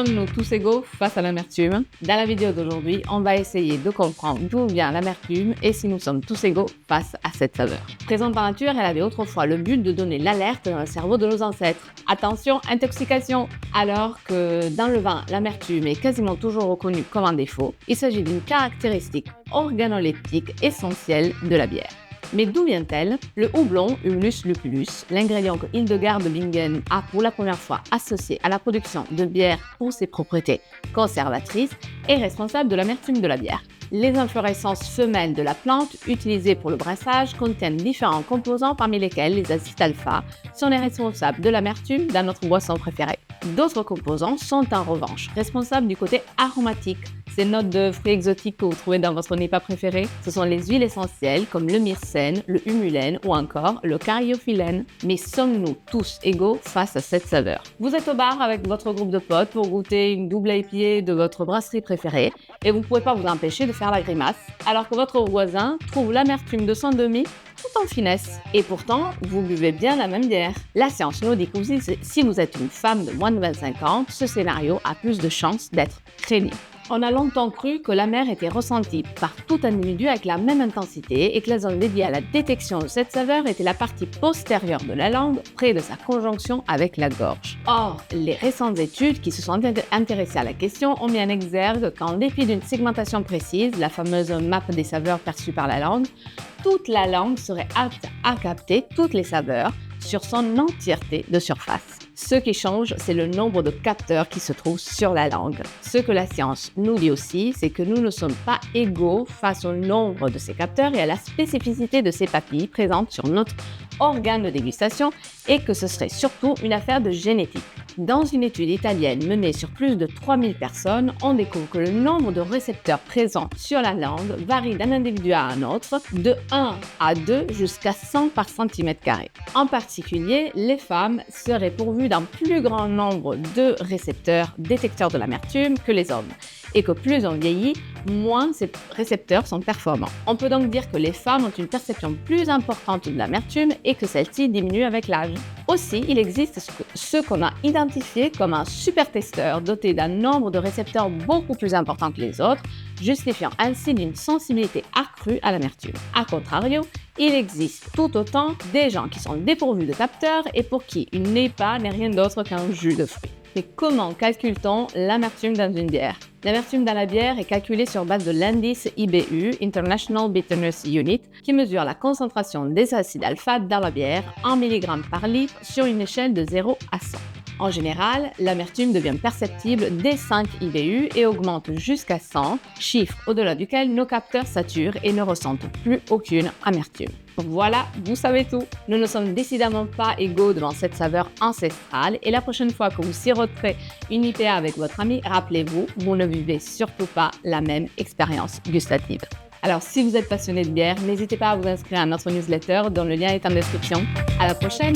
Sommes-nous tous égaux face à l'amertume? Dans la vidéo d'aujourd'hui, on va essayer de comprendre d'où vient l'amertume et si nous sommes tous égaux face à cette saveur. Présente par nature, elle avait autrefois le but de donner l'alerte dans le cerveau de nos ancêtres. Attention, intoxication! Alors que dans le vin, l'amertume est quasiment toujours reconnue comme un défaut, il s'agit d'une caractéristique organoleptique essentielle de la bière. Mais d'où vient-elle? Le houblon, Humulus lupulus, l'ingrédient que Hildegard de Bingen a pour la première fois associé à la production de bière pour ses propriétés conservatrices, est responsable de l'amertume de la bière. Les inflorescences femelles de la plante utilisées pour le brassage contiennent différents composants parmi lesquels les acides alpha sont les responsables de l'amertume dans notre boisson préférée. D'autres composants sont en revanche responsables du côté aromatique. Ces notes de fruits exotiques que vous trouvez dans votre Napa préféré, ce sont les huiles essentielles comme le myrcène, le humulène ou encore le cariophyllène. Mais sommes-nous tous égaux face à cette saveur? Vous êtes au bar avec votre groupe de potes pour goûter une double IPA de votre brasserie préférée et vous ne pouvez pas vous empêcher de faire la grimace alors que votre voisin trouve l'amertume de son demi tout en finesse. Et pourtant, vous buvez bien la même bière. La science nous dit que si vous êtes une femme de moins de 25 ans, ce scénario a plus de chances d'être crédible. On a longtemps cru que l'amer était ressenti par tout individu avec la même intensité et que la zone dédiée à la détection de cette saveur était la partie postérieure de la langue, près de sa conjonction avec la gorge. Or, les récentes études qui se sont intéressées à la question ont mis en exergue qu'en dépit d'une segmentation précise, la fameuse map des saveurs perçues par la langue, toute la langue serait apte à capter toutes les saveurs sur son entièreté de surface. Ce qui change, c'est le nombre de capteurs qui se trouvent sur la langue. Ce que la science nous dit aussi, c'est que nous ne sommes pas égaux face au nombre de ces capteurs et à la spécificité de ces papilles présentes sur notre organe de dégustation et que ce serait surtout une affaire de génétique. Dans une étude italienne menée sur plus de 3000 personnes, on découvre que le nombre de récepteurs présents sur la langue varie d'un individu à un autre, de 1 à 2 jusqu'à 100 par centimètre carré. En particulier, les femmes seraient pourvues d'un plus grand nombre de récepteurs détecteurs de l'amertume que les hommes, et que plus on vieillit, moins ces récepteurs sont performants. On peut donc dire que les femmes ont une perception plus importante de l'amertume et que celle-ci diminue avec l'âge. Aussi, il existe ce qu'on a identifié comme un supertesteur doté d'un nombre de récepteurs beaucoup plus important que les autres, justifiant ainsi d'une sensibilité accrue à l'amertume. A contrario, il existe tout autant des gens qui sont dépourvus de capteurs et pour qui une NEPA n'est rien d'autre qu'un jus de fruits. Mais comment calcule-t-on l'amertume dans une bière? L'amertume dans la bière est calculée sur base de l'indice IBU, International Bitterness Unit, qui mesure la concentration des acides alpha dans la bière en milligrammes par litre sur une échelle de 0 à 100. En général, l'amertume devient perceptible dès 5 IBU et augmente jusqu'à 100, chiffre au-delà duquel nos capteurs saturent et ne ressentent plus aucune amertume. Voilà, vous savez tout. Nous ne sommes décidément pas égaux devant cette saveur ancestrale et la prochaine fois que vous siroterez une IPA avec votre ami, rappelez-vous, vous ne vivez surtout pas la même expérience gustative. Alors, si vous êtes passionné de bière, n'hésitez pas à vous inscrire à notre newsletter dont le lien est en description. À la prochaine!